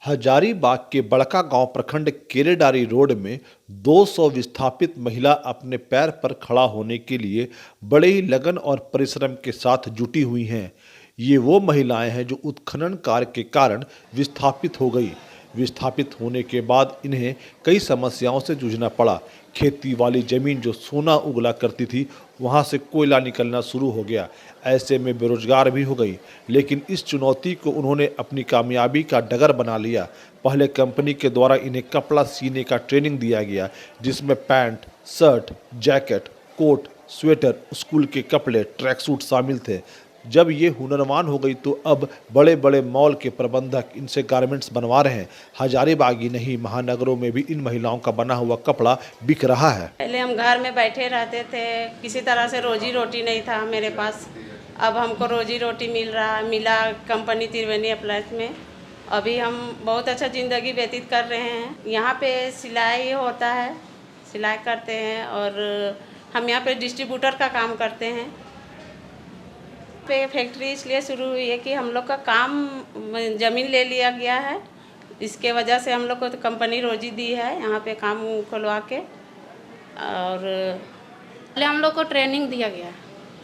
हजारीबाग के बड़का गांव प्रखंड केरेडारी रोड में 200 विस्थापित महिला अपने पैर पर खड़ा होने के लिए बड़े ही लगन और परिश्रम के साथ जुटी हुई हैं। ये वो महिलाएं हैं जो उत्खनन कार्य के कारण विस्थापित हो गई। विस्थापित होने के बाद इन्हें कई समस्याओं से जूझना पड़ा। खेती वाली जमीन जो सोना उगला करती थी, वहां से कोयला निकलना शुरू हो गया। ऐसे में बेरोजगार भी हो गई, लेकिन इस चुनौती को उन्होंने अपनी कामयाबी का डगर बना लिया। पहले कंपनी के द्वारा इन्हें कपड़ा सीने का ट्रेनिंग दिया गया, जिसमें pant, shirt, jacket, coat, sweater, school के कपड़े, ट्रैक सूट शामिल थे। जब ये हुनरवान हो गई तो अब बड़े बड़े मॉल के प्रबंधक इनसे गारमेंट्स बनवा रहे हैं। हजारीबाग ही नहीं, महानगरों में भी इन महिलाओं का बना हुआ कपड़ा बिक रहा है। पहले हम घर में बैठे रहते थे, किसी तरह से रोजी रोटी नहीं था मेरे पास। अब हमको रोजी रोटी मिला कंपनी त्रिवेणी अप्लायंस में। अभी हम बहुत अच्छा ज़िंदगी व्यतीत कर रहे हैं। यहाँ पे सिलाई होता है, सिलाई करते हैं और हम यहाँ पे डिस्ट्रीब्यूटर का काम करते हैं। पे फैक्ट्री इसलिए शुरू हुई है कि हम लोग का काम ज़मीन ले लिया गया है, इसके वजह से हम लोग को तो कंपनी रोजी दी है यहाँ पे काम खुलवा के। और पहले हम लोग को ट्रेनिंग दिया गया,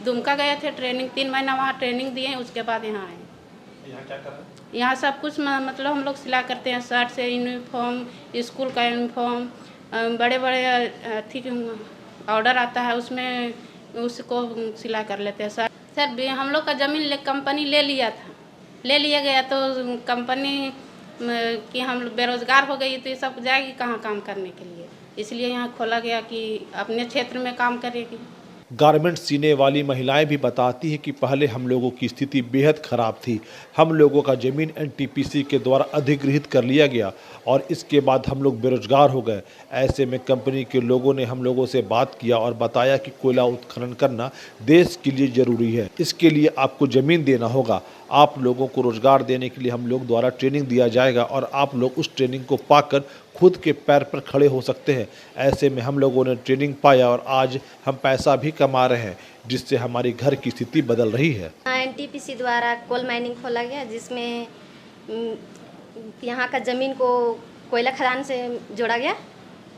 दुमका गए थे ट्रेनिंग, 3 महीना वहाँ ट्रेनिंग दिए, उसके बाद यहाँ आए। यहाँ क्या कर रहे हैं? यहाँ सब कुछ मतलब हम लोग सिलाई करते हैं, शर्ट से यूनिफॉर्म, स्कूल का यूनिफॉर्म, बड़े बड़े अथी ऑर्डर आता है उसमें उसको सिलाई कर लेते हैं। सर हम लोग का ज़मीन कंपनी ले लिया गया तो कंपनी कि हम लोग बेरोजगार हो गई तो ये सब जाएगी कहाँ काम करने के लिए, इसलिए यहाँ खोला गया कि अपने क्षेत्र में काम करेगी। गारमेंट्स सीने वाली महिलाएं भी बताती हैं कि पहले हम लोगों की स्थिति बेहद खराब थी। हम लोगों का ज़मीन एनटीपीसी के द्वारा अधिग्रहित कर लिया गया और इसके बाद हम लोग बेरोजगार हो गए। ऐसे में कंपनी के लोगों ने हम लोगों से बात किया और बताया कि कोयला उत्खनन करना देश के लिए ज़रूरी है। इसके लिए आपको ज़मीन देना होगा। आप लोगों को रोजगार देने के लिए हम लोग द्वारा ट्रेनिंग दिया जाएगा और आप लोग उस ट्रेनिंग को पाकर खुद के पैर पर खड़े हो सकते हैं। ऐसे में हम लोगों ने ट्रेनिंग पाया और आज हम पैसा भी कमा रहे हैं, जिससे हमारी घर की स्थिति बदल रही है। एनटीपीसी द्वारा कोल माइनिंग खोला गया, जिसमें यहाँ का ज़मीन को कोयला खदान से जोड़ा गया,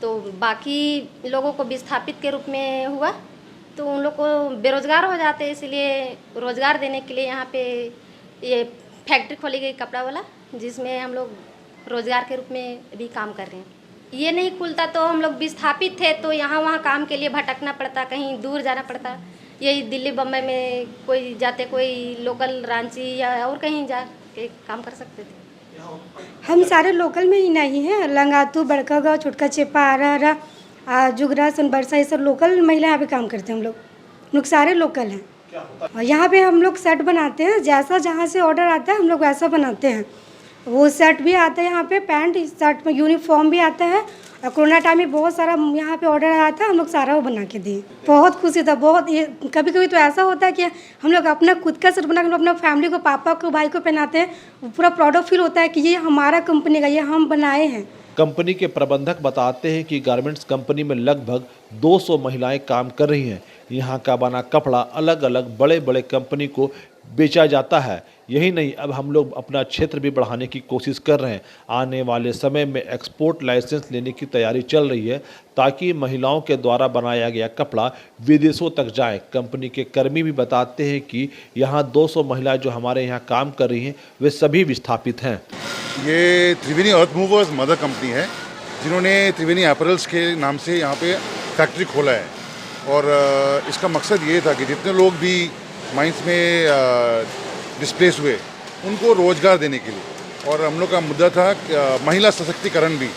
तो बाकी लोगों को विस्थापित के रूप में हुआ, तो उन लोग को बेरोजगार हो जाते हैं। इसलिए रोज़गार देने के लिए यहाँ पे ये फैक्ट्री खोली गई कपड़ा वाला, जिसमें हम लोग रोज़गार के रूप में भी काम कर रहे हैं। ये नहीं खुलता तो हम लोग विस्थापित थे, तो यहाँ वहाँ काम के लिए भटकना पड़ता, कहीं दूर जाना पड़ता। यही दिल्ली बम्बई में कोई जाते, कोई लोकल रांची या और कहीं जा के काम कर सकते थे। हम सारे लोकल में ही नहीं हैं, लंगातू, बड़का गाँव, छोटका चेपा, आरा, जुगरा, सोनबरसा, ये सब लोकल महिला यहाँ पे काम करते हैं। हम लोग सारे लोकल हैं और यहाँ पे हम लोग शर्ट बनाते हैं। जैसा जहाँ से ऑर्डर आता है हम लोग वैसा बनाते हैं। वो शर्ट भी आता है यहाँ पे, पैंट शर्ट में यूनिफॉर्म भी आता है। और कोरोना टाइम में बहुत सारा यहाँ पे ऑर्डर आया था, हम लोग सारा वो बना के दिए। बहुत खुशी था, बहुत। ये कभी कभी तो ऐसा होता है कि हम लोग अपना खुद का शर्ट बना के अपना फैमिली को, पापा को, भाई को पहनाते हैं। पूरा प्राउड फील होता है कि ये हमारा कंपनी का, ये हम बनाए हैं। कंपनी के प्रबंधक बताते हैं कि गारमेंट्स कंपनी में लगभग 200 महिलाएं काम कर रही हैं। यहाँ का बना कपड़ा अलग अलग बड़े बड़े कंपनी को बेचा जाता है। यही नहीं, अब हम लोग अपना क्षेत्र भी बढ़ाने की कोशिश कर रहे हैं। आने वाले समय में एक्सपोर्ट लाइसेंस लेने की तैयारी चल रही है, ताकि महिलाओं के द्वारा बनाया गया कपड़ा विदेशों तक जाए। कंपनी के कर्मी भी बताते हैं कि यहाँ 200 महिलाएं जो हमारे यहाँ काम कर रही हैं, वे सभी विस्थापित हैं। ये त्रिवेणी अर्थ मूवर्स मदर कंपनी है, जिन्होंने त्रिवेणी अपैरल्स के नाम से यहाँ पे फैक्ट्री खोला है। और इसका मकसद ये था कि जितने लोग भी माइंस में डिस्प्लेस हुए, उनको रोज़गार देने के लिए। और हम लोग का मुद्दा था महिला सशक्तिकरण भी,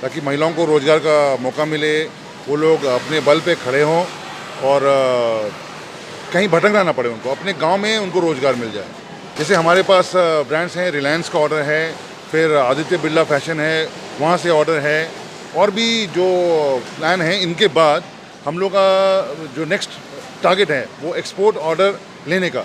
ताकि महिलाओं को रोज़गार का मौका मिले, वो लोग अपने बल पे खड़े हों और कहीं भटकना ना पड़े उनको, अपने गांव में उनको रोज़गार मिल जाए। जैसे हमारे पास ब्रांड्स हैं, रिलायंस का ऑर्डर है, फिर आदित्य बिरला फैशन है, वहाँ से ऑर्डर है, और भी जो प्लान है। इनके बाद हम लोग का जो नेक्स्ट टारगेट है वो एक्सपोर्ट ऑर्डर लेने का।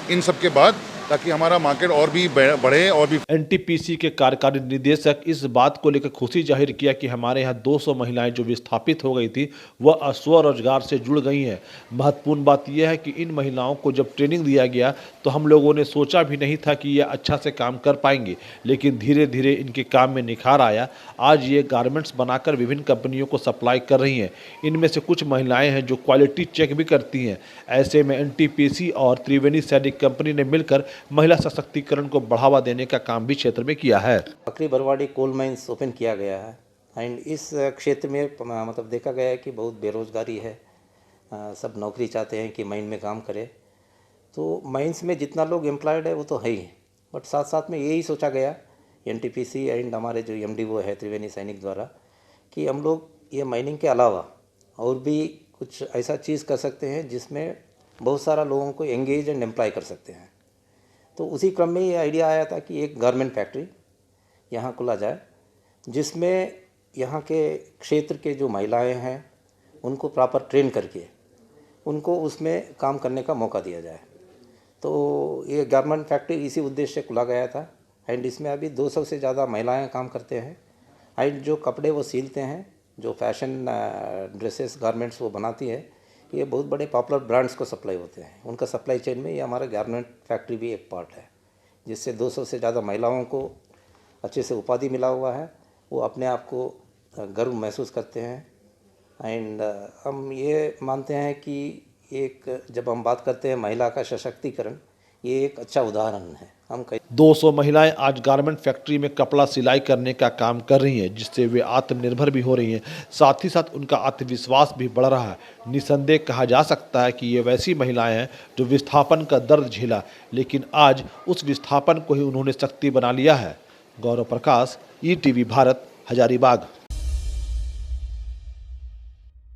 इन सब के बाद ताकि हमारा मार्केट और भी बढ़े और भी। एनटीपीसी के कार्यकारी निदेशक इस बात को लेकर खुशी जाहिर किया कि हमारे यहाँ 200 महिलाएं जो विस्थापित हो गई थी वह स्वरोजगार से जुड़ गई हैं। महत्वपूर्ण बात यह है कि इन महिलाओं को जब ट्रेनिंग दिया गया तो हम लोगों ने सोचा भी नहीं था कि ये अच्छा से काम कर पाएंगे, लेकिन धीरे धीरे इनके काम में निखार आया। आज ये गारमेंट्स बनाकर विभिन्न कंपनियों को सप्लाई कर रही हैं। इनमें से कुछ महिलाएं हैं जो क्वालिटी चेक भी करती हैं। ऐसे में एनटीपीसी और त्रिवेणी सैनिक कंपनी ने मिलकर महिला सशक्तिकरण को बढ़ावा देने का काम भी क्षेत्र में किया है। बकरी बरवाड़ी कोल माइंस ओपन किया गया है एंड इस क्षेत्र में मतलब देखा गया है कि बहुत बेरोजगारी है। सब नौकरी चाहते हैं कि माइन में काम करे, तो माइंस में जितना लोग एम्प्लॉयड है वो तो है ही, बट साथ साथ में यही सोचा गया एनटीपीसी एंड हमारे जो एमडीओ है त्रिवेणी सैनिक द्वारा कि हम लोग ये माइनिंग के अलावा और भी कुछ ऐसा चीज़ कर सकते हैं जिसमें बहुत सारा लोगों को एंगेज एंड एम्प्लॉय कर सकते हैं। तो उसी क्रम में ये आइडिया आया था कि एक गारमेंट फैक्ट्री यहाँ खुला जाए, जिसमें यहाँ के क्षेत्र के जो महिलाएं हैं उनको प्रॉपर ट्रेन करके उनको उसमें काम करने का मौका दिया जाए। तो ये गारमेंट फैक्ट्री इसी उद्देश्य से खुला गया था एंड इसमें अभी 200 से ज़्यादा महिलाएं काम करते हैं एंड जो कपड़े वो सिलते हैं, जो फैशन ड्रेसेस गारमेंट्स वो बनाती है, ये बहुत बड़े पॉपुलर ब्रांड्स को सप्लाई होते हैं। उनका सप्लाई चेन में ये हमारा गारमेंट फैक्ट्री भी एक पार्ट है, जिससे 200 से ज़्यादा महिलाओं को अच्छे से उपाधि मिला हुआ है। वो अपने आप को गर्व महसूस करते हैं एंड हम ये मानते हैं कि एक जब हम बात करते हैं महिला का सशक्तिकरण, ये एक अच्छा उदाहरण है। हम 200 महिलाएं आज गारमेंट फैक्ट्री में कपड़ा सिलाई करने का काम कर रही हैं, जिससे वे आत्मनिर्भर भी हो रही हैं। साथ ही साथ उनका आत्मविश्वास भी बढ़ रहा है। निसंदेह कहा जा सकता है कि ये वैसी महिलाएं हैं जो विस्थापन का दर्द झेला, लेकिन आज उस विस्थापन को ही उन्होंने शक्ति बना लिया है। गौरव प्रकाश, ईटीवी भारत, हजारीबाग।